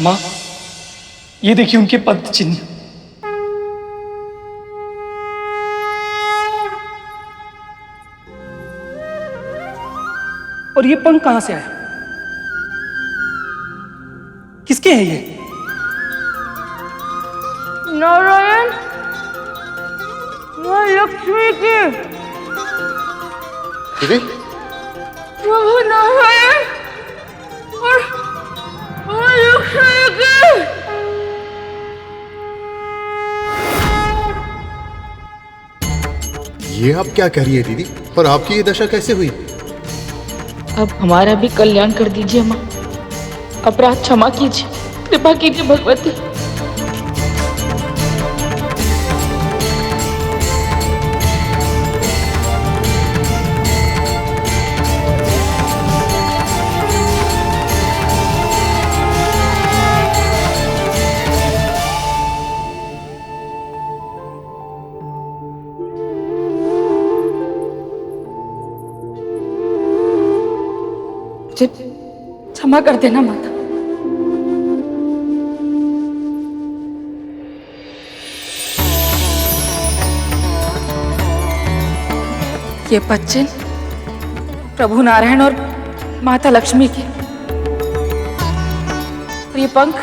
माँ, ये देखिए उनके पद चिन्ह। और ये पंख कहां से आया? किसके हैं ये? नारायण, माँ लक्ष्मी की। दीदी, प्रभु नारायण और माँ लक्ष्मी की। ये आप क्या कह रही है दीदी? और आपकी ये दशा कैसे हुई? अब हमारा भी कल्याण कर दीजिए माँ। अपराध क्षमा कीजिए, कृपा कीजिए भगवती। मुझे क्षमा कर देना माता। ये पच्चीन प्रभु नारायण और माता लक्ष्मी के, और ये पंख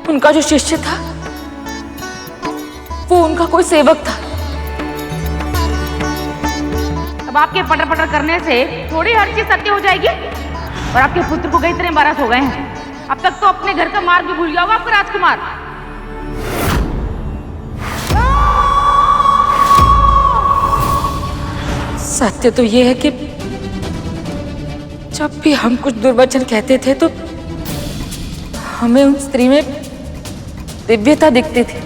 उनका जो शिष्य था, वो उनका कोई सेवक था। अब आपके पटर पटर करने से थोड़ी हर चीज सत्य हो जाएगी। और आपके पुत्र को कई तरह एम्बारस हो गए हैं। अब तक तो अपने घर का मार्ग भी भूल गया होगा आपका राजकुमार। सत्य तो ये है कि जब भी हम कुछ दुर्वचन कहते थे तो हमें उन स्त्री में दिव्यता दिखती थी।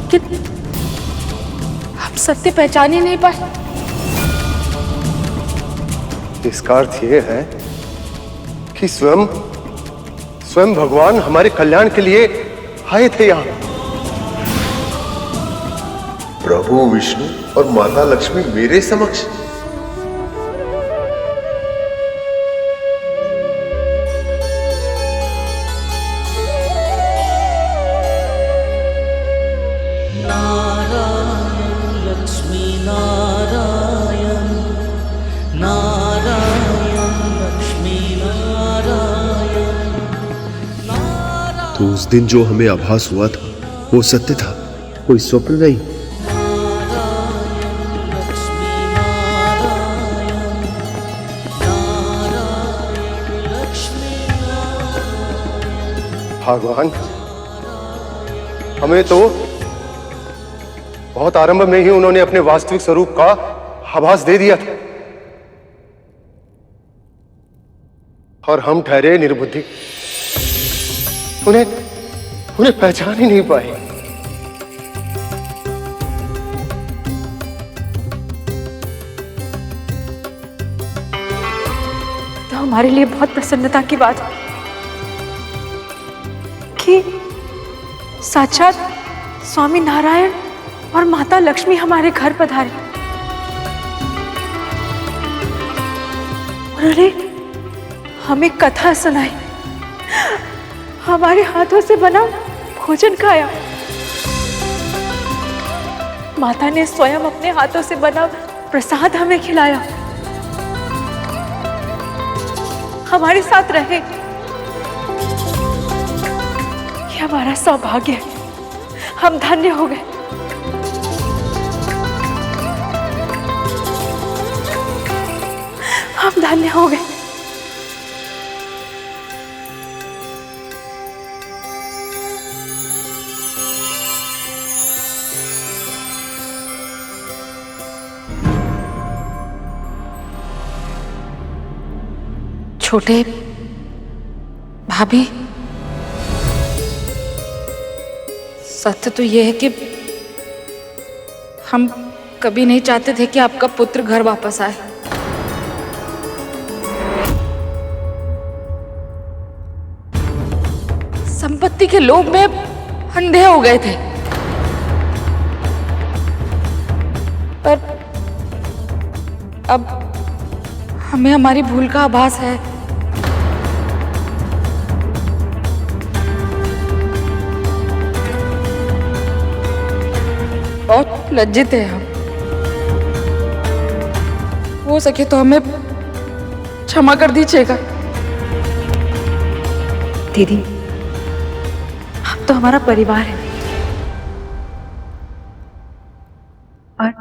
कि हम सत्य पहचान ही नहीं पाए। इसका अर्थ ये है कि स्वयं भगवान हमारे कल्याण के लिए आए थे यहाँ। प्रभु विष्णु और माता लक्ष्मी मेरे समक्ष। तो उस दिन जो हमें आभास हुआ था वो सत्य था, कोई स्वप्न नहीं। भगवान, हमें तो बहुत आरंभ में ही उन्होंने अपने वास्तविक स्वरूप का आभास दे दिया था और हम ठहरे निर्बुद्धि, उन्हें पहचान ही नहीं पाए। तो हमारे लिए बहुत प्रसन्नता की बात है कि साक्षात स्वामी नारायण और माता लक्ष्मी हमारे घर पधारे। उन्होंने हमें कथा सुनाई, हमारे हाथों से बना भोजन खाया। माता ने स्वयं अपने हाथों से बना प्रसाद हमें खिलाया, हमारे साथ रहे। ये हमारा सौभाग्य है, हम धन्य हो गए। हम धन्य हो गए। छोटे भाभी, सत्य तो यह है कि हम कभी नहीं चाहते थे कि आपका पुत्र घर वापस आए। संपत्ति के लोभ में अंधे हो गए थे, पर अब हमें हमारी भूल का आभास है। बहुत लज्जित है हम। हो सके तो हमें क्षमा कर दीजिएगा। दीदी, आप तो हमारा परिवार है और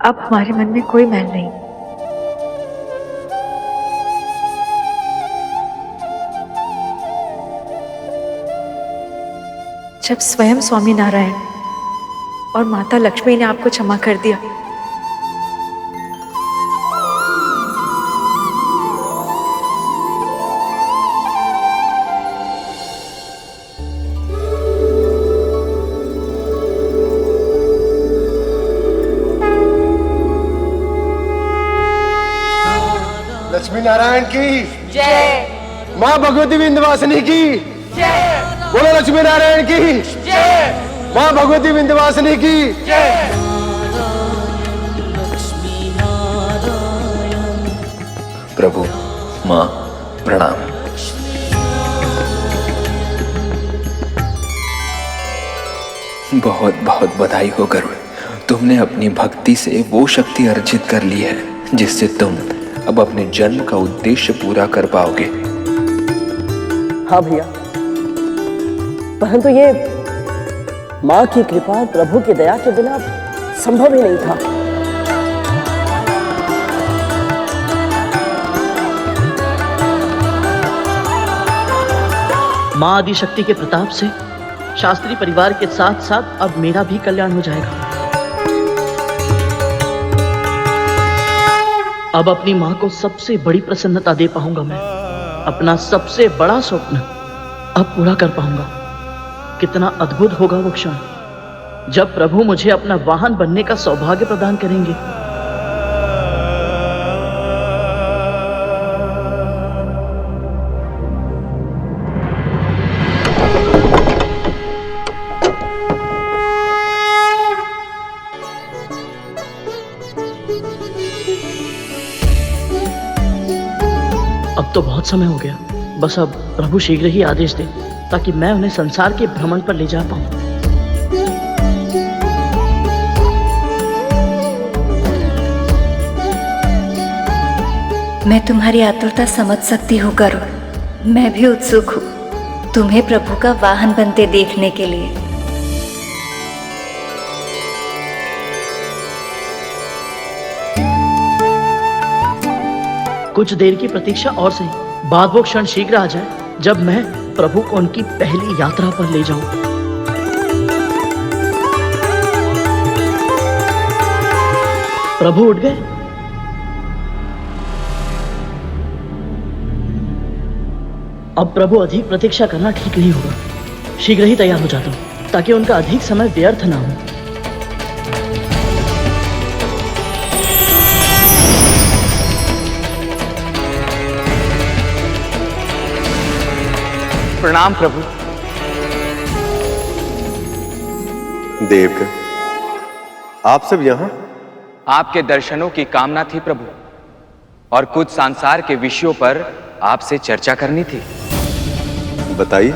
अब हमारे मन में कोई मैल नहीं। जब स्वयं स्वामी नारायण और माता लक्ष्मी ने आपको क्षमा कर दिया, लक्ष्मी नारायण की जय, माँ भगवती विंध्यवासिनी की जय, बोलो लक्ष्मी नारायण की जय, माँ भगवती विंध्यवासिनी की जय। प्रभु, माँ प्रणाम। बहुत बहुत बधाई हो गरुड़, तुमने अपनी भक्ति से वो शक्ति अर्जित कर ली है जिससे तुम अब अपने जन्म का उद्देश्य पूरा कर पाओगे। हाँ भैया, परंतु ये माँ की कृपा और प्रभु की दया के बिना संभव ही नहीं था। माँ आदिशक्ति के प्रताप से शास्त्री परिवार के साथ साथ अब मेरा भी कल्याण हो जाएगा। अब अपनी माँ को सबसे बड़ी प्रसन्नता दे पाऊंगा। मैं अपना सबसे बड़ा स्वप्न अब पूरा कर पाऊंगा। कितना अद्भुत होगा वो क्षण जब प्रभु मुझे अपना वाहन बनने का सौभाग्य प्रदान करेंगे। अब तो बहुत समय हो गया, बस अब प्रभु शीघ्र ही आदेश दे ताकि मैं उन्हें संसार के भ्रमण पर ले जा पाऊं। मैं तुम्हारी आतुरता समझ सकती हूँ गरुड़। मैं भी उत्सुक हूँ तुम्हें प्रभु का वाहन बनते देखने के लिए। कुछ देर की प्रतीक्षा और सही, बाद वो क्षण शीघ्र आ जाए जब मैं प्रभु को उनकी पहली यात्रा पर ले जाऊं। प्रभु उठ गए? अब प्रभु अधिक प्रतीक्षा करना ठीक नहीं होगा। शीघ्र ही तैयार हो जाता हूं ताकि उनका अधिक समय व्यर्थ ना हो। प्रणाम प्रभु। देवगण, आप सब यहाँ? आपके दर्शनों की कामना थी प्रभु, और कुछ संसार के विषयों पर आपसे चर्चा करनी थी। बताइए।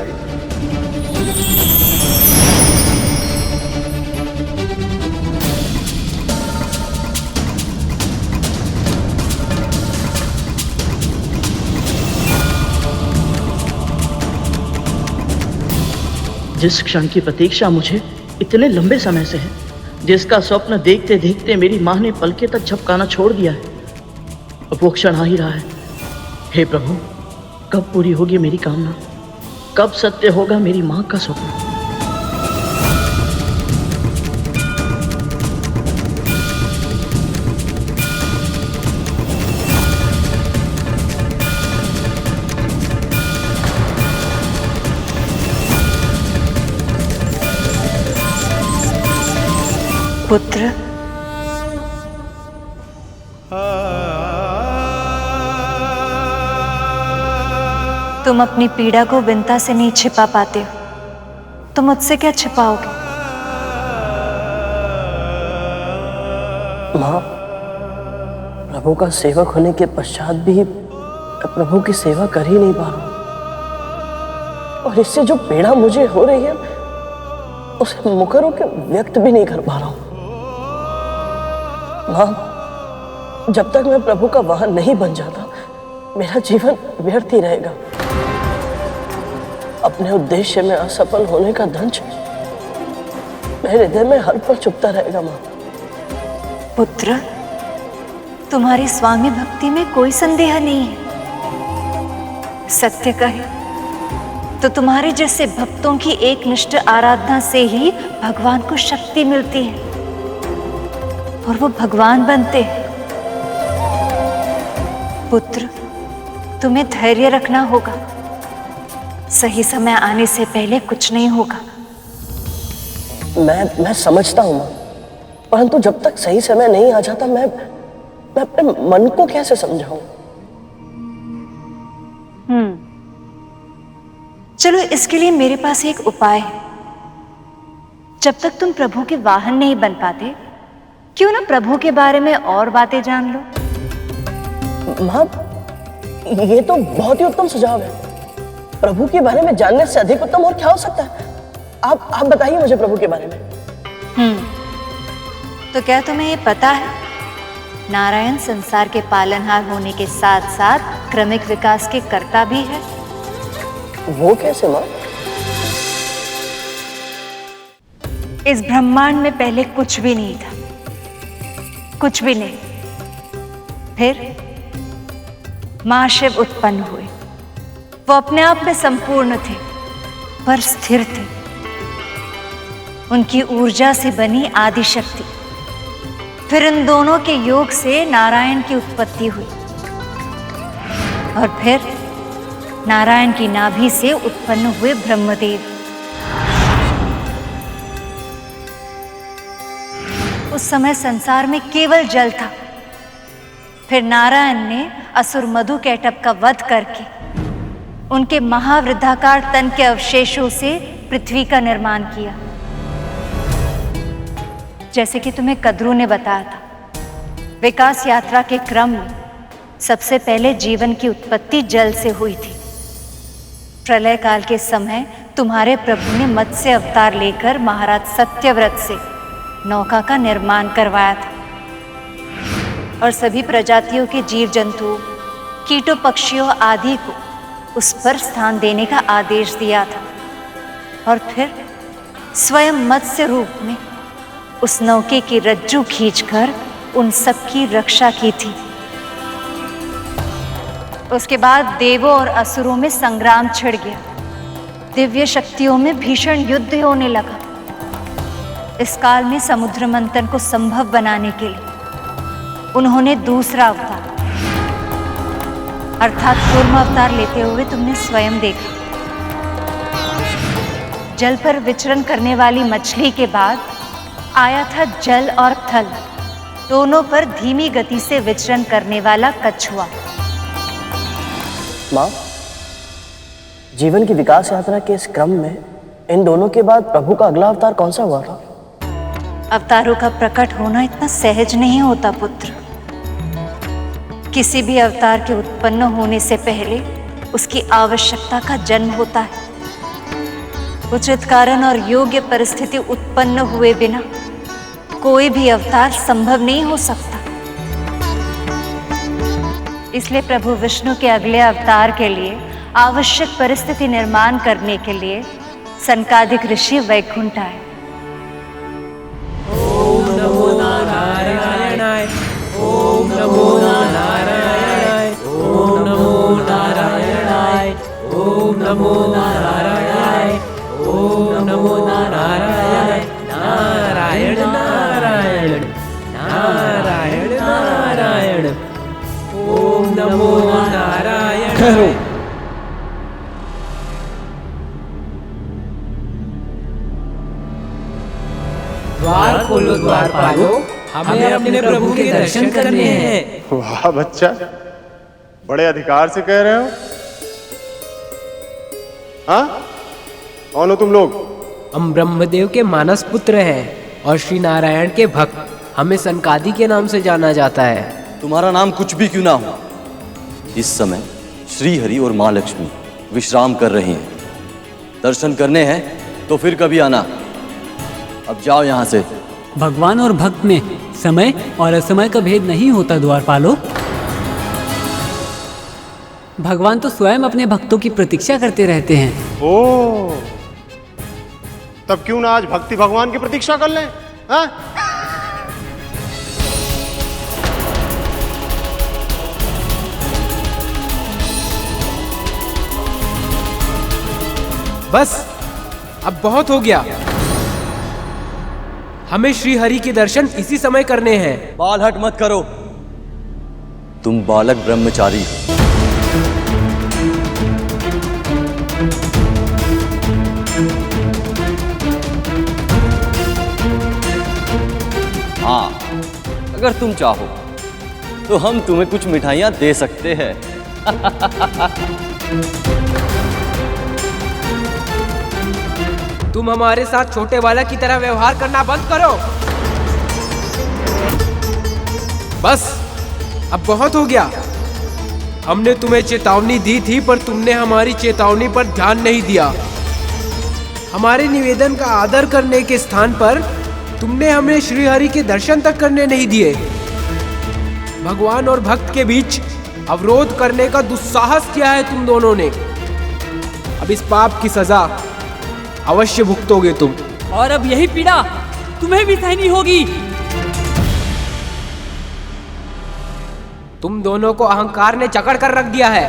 जिस क्षण की प्रतीक्षा मुझे इतने लंबे समय से है, जिसका स्वप्न देखते देखते मेरी माँ ने पलके तक झपकाना छोड़ दिया है, अब वो क्षण आ ही रहा है। हे प्रभु, कब पूरी होगी मेरी कामना? कब सत्य होगा मेरी माँ का स्वप्न? पुत्र, तुम अपनी पीड़ा को विनता से नहीं छिपा पाते हो, तो मुझसे क्या छिपाओगे? माँ, प्रभु का सेवक होने के पश्चात भी मैं प्रभु की सेवा कर ही नहीं पा रहा हूं, और इससे जो पीड़ा मुझे हो रही है उसे मुखर होकर व्यक्त भी नहीं कर पा रहा हूं। मां, जब तक मैं प्रभु का वाहन नहीं बन जाता मेरा जीवन व्यर्थ ही रहेगा। अपने उद्देश्य में असफल होने का दंश मेरे हृदय में हर पल चुभता रहेगा। मां, पुत्र, तुम्हारी स्वामी भक्ति में कोई संदेह नहीं है। सत्य कहे तो तुम्हारे जैसे भक्तों की एकनिष्ठ आराधना से ही भगवान को शक्ति मिलती है और वो भगवान बनते हैं। पुत्र, तुम्हें धैर्य रखना होगा। सही समय आने से पहले कुछ नहीं होगा। मैं समझता हूं मां, परंतु जब तक सही समय नहीं आ जाता मैं अपने मन को कैसे समझाऊं? चलो, इसके लिए मेरे पास एक उपाय है। जब तक तुम प्रभु के वाहन नहीं बन पाते, क्यों ना प्रभु के बारे में और बातें जान लो। मां, ये तो बहुत ही उत्तम सुझाव है। प्रभु के बारे में जानने से अधिक उत्तम और क्या हो सकता है? आप बताइए मुझे प्रभु के बारे में। तो क्या तुम्हें ये पता है, नारायण संसार के पालनहार होने के साथ साथ क्रमिक विकास के कर्ता भी है। वो कैसे मां? इस ब्रह्मांड में पहले कुछ भी नहीं था, कुछ भी नहीं। फिर महाशिव उत्पन्न हुए। वो अपने आप में संपूर्ण थे पर स्थिर थे। उनकी ऊर्जा से बनी आदि शक्ति, फिर इन दोनों के योग से नारायण की उत्पत्ति हुई, और फिर नारायण की नाभि से उत्पन्न हुए ब्रह्मदेव। उस समय संसार में केवल जल था। फिर नारायण ने असुर मधुकैटभ का वध करके उनके महावृद्धाकार तन के अवशेषों से पृथ्वी का निर्माण किया। जैसे कि तुम्हें कद्रू ने बताया था, विकास यात्रा के क्रम में सबसे पहले जीवन की उत्पत्ति जल से हुई थी। प्रलय काल के समय तुम्हारे प्रभु ने मत्स्य अवतार लेकर महाराज सत्यव्रत से नौका का निर्माण करवाया था और सभी प्रजातियों के जीव जंतुओं, कीटों, पक्षियों आदि को उस पर स्थान देने का आदेश दिया था, और फिर स्वयं मत्स्य रूप में उस नौके की रज्जू खींचकर उन सब की रक्षा की थी। उसके बाद देवों और असुरों में संग्राम छिड़ गया। दिव्य शक्तियों में भीषण युद्ध होने लगा। इस काल में समुद्र मंथन को संभव बनाने के लिए उन्होंने दूसरा अवतार अर्थात कूर्म अवतार लेते हुए तुमने स्वयं देखा। जल पर विचरण करने वाली मछली के बाद आया था जल और थल दोनों पर धीमी गति से विचरण करने वाला कछुआ। मां, जीवन की विकास यात्रा के इस क्रम में इन दोनों के बाद प्रभु का अगला अवतार कौन सा हुआ था? अवतारों का प्रकट होना इतना सहज नहीं होता पुत्र। किसी भी अवतार के उत्पन्न होने से पहले उसकी आवश्यकता का जन्म होता है। उचित कारण और योग्य परिस्थिति उत्पन्न हुए बिना कोई भी अवतार संभव नहीं हो सकता। इसलिए प्रभु विष्णु के अगले अवतार के लिए आवश्यक परिस्थिति निर्माण करने के लिए सनकादिक ऋषि वैकुंठ आए। ओम नमो नारायणाय, ओम नमो नारायणाय, ओम नमो नारायणाय, ओम नमो नारायणाय, ओम नमो नारायणाय। नारायण नारायण नारायण नारायण, ओम नमो नारायण। द्वार खोलो द्वारपालो, हमें अपने प्रभु के दर्शन करने हैं। वाह बच्चा, बड़े अधिकार से कह रहे हो। हाँ, कौन हो तुम लोग? हम ब्रह्मदेव के मानस पुत्र हैं और श्री नारायण के भक्त। हमें सनकादि के नाम से जाना जाता है। तुम्हारा नाम कुछ भी क्यों ना हो, इस समय श्री हरि और माँ लक्ष्मी विश्राम कर रही हैं। दर्शन करने हैं तो फिर कभी आना। अब जाओ यहाँ से। भगवान और भक्त में समय और असमय का भेद नहीं होता द्वारपालो। भगवान तो स्वयं अपने भक्तों की प्रतीक्षा करते रहते हैं। ओ, तब क्यों ना आज भक्ति भगवान की प्रतीक्षा कर लें? हाँ? बस अब बहुत हो गया। हमें श्री हरि के दर्शन इसी समय करने हैं। बाल हट मत करो, तुम बालक ब्रह्मचारी हो। हाँ, अगर तुम चाहो तो हम तुम्हें कुछ मिठाइयां दे सकते हैं। तुम हमारे साथ छोटे बालक की तरह व्यवहार करना बंद करो। बस अब बहुत हो गया। हमने तुम्हें चेतावनी दी थी पर तुमने हमारी चेतावनी पर ध्यान नहीं दिया। हमारे निवेदन का आदर करने के स्थान पर तुमने हमें श्री हरि के दर्शन तक करने नहीं दिए। भगवान और भक्त के बीच अवरोध करने का दुस्साहस किया है तुम दोनों ने। अब इस पाप की सजा अवश्य भुगतोगे तुम। और अब यही पीड़ा तुम्हें भी सहनी होगी। तुम दोनों को अहंकार ने जकड़ कर रख दिया है।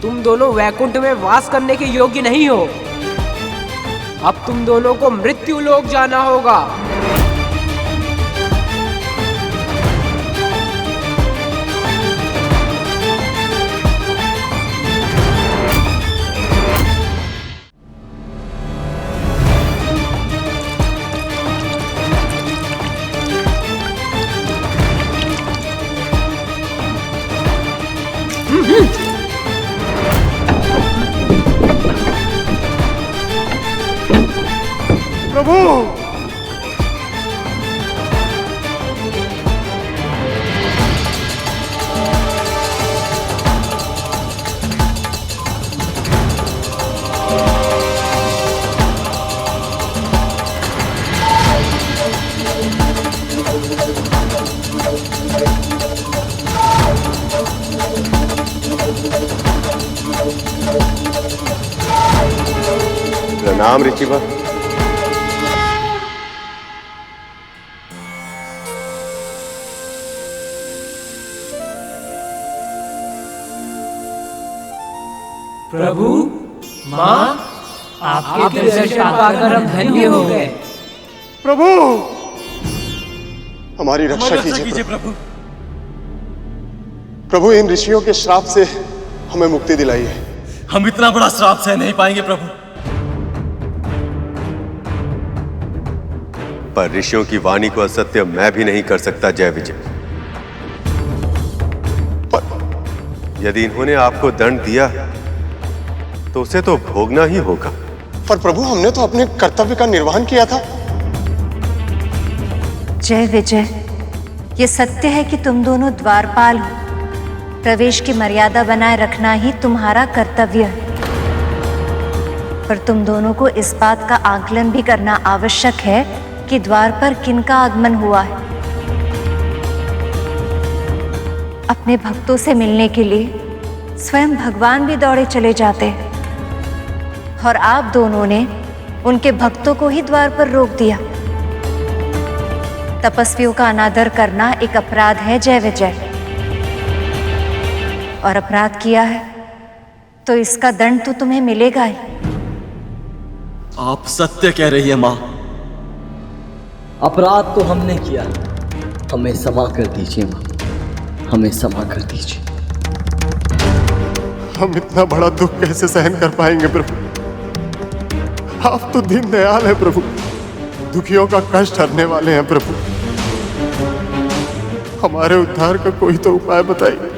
तुम दोनों वैकुंठ में वास करने के योग्य नहीं हो। अब तुम दोनों को मृत्यु लोक जाना होगा। प्रभु, प्रणाम ऋषिवा। प्रभु, माँ, आपके दर्शन पाकर हम धन्य हो गए। प्रभु, हमारी रक्षा कीजिए प्रभु। प्रभु, इन ऋषियों के श्राप से हमें मुक्ति दिलाइए। हम इतना बड़ा श्राप सह नहीं पाएंगे प्रभु। पर ऋषियों की वाणी को असत्य मैं भी नहीं कर सकता जय विजय। पर यदि इन्होंने आपको दंड दिया तो उसे तो भोगना ही होगा। पर प्रभु, हमने तो अपने कर्तव्य का निर्वहन किया था। जय विजय, ये सत्य है कि तुम दोनों द्वारपाल हो। प्रवेश की मर्यादा बनाए रखना ही तुम्हारा कर्तव्य है। पर तुम दोनों को इस बात का आकलन भी करना आवश्यक है कि द्वार पर किनका आगमन हुआ है। अपने भक्तों से मिलने के लिए स्वयं भगवान भी दौड़े चले जाते हैं, और आप दोनों ने उनके भक्तों को ही द्वार पर रोक दिया। तपस्वियों का अनादर करना एक अपराध है जय विजय, और अपराध किया है तो इसका दंड तो तुम्हें मिलेगा ही। आप सत्य कह रही है माँ। अपराध तो हमने किया, हमें क्षमा कर दीजिए माँ, हमें क्षमा कर दीजिए। हम इतना बड़ा दुख कैसे सहन कर पाएंगे प्रभु? आप तो दीन दयाल है प्रभु, दुखियों का कष्ट हरने वाले हैं प्रभु। हमारे उद्धार का कोई तो उपाय बताइए।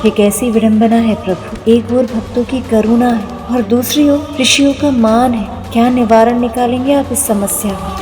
ये कैसी विडंबना है प्रभु, एक ओर भक्तों की करुणा है और दूसरी ओर ऋषियों का मान है। क्या निवारण निकालेंगे आप इस समस्या का?